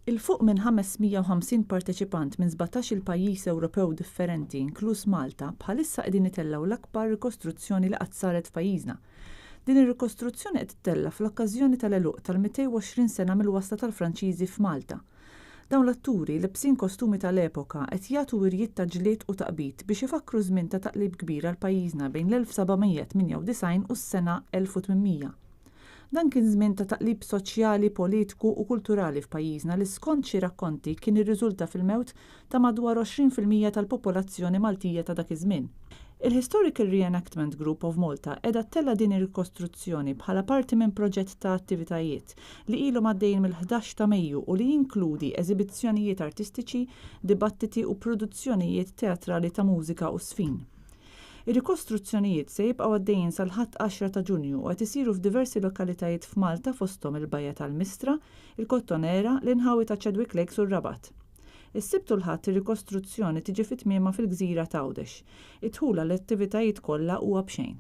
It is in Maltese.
Il-fuq minn 550 parteċipant minn 17 pajjiż Ewropew differenti, inkluż Malta, bħalissa qegħdin itellgħu l-akbar rikostruzzjoni li qatt saret f'pajjiżna. Din ir-rikostruzzjoni qed tittella fl-okkażjoni tal-għeluq tal-220 sena mil-wasla tal-Franċiżi f'Malta. Dawn l-atturi libsin kostumi tal-epoka qed jagħtu wirjiet ta' ġlied u taqbid biex ifakkru żmien ta' taqlib kbir għal pajjiżna bejn l-1798 u s-sena 1800. Dan kien żmien ta' taqlib soċjali, politiku u kulturali f'pajjiżna li skont xi rakkonti kien irriżulta fil-mewt ta' madwar 20% tal-popolazzjoni Maltija ta' dak iż-żmien. Il-Historical Reenactment Group of Malta qiegħda tella din ir-rikostruzzjoni bħala parti minn proġett ta' attivitajiet li ilhom għaddejjin mill-11 ta' Mejju u li jinkludi eżibizzjonijiet artistiċi, dibattiti u produzzjonijiet teatrali ta' mużika u sfin. Ir-rikostruzzjonijiet se jibqgħu għaddejjin sal-ħadd 10 ta' Ġunju u qed isiru f'diversi lokalitajiet f'Malta fosthom il-Bajja tal-Mistra, il-Kottonera, l-Inħawi ta' Chadwick Lakes u r-Rabat. Is-Sibt u l-Ħadd ir-rikostruzzjoni tiġi fit-tmiema fil-Gżira ta' Għawdex. Id-dħul għall-attivitajiet kollha huwa b'xejn.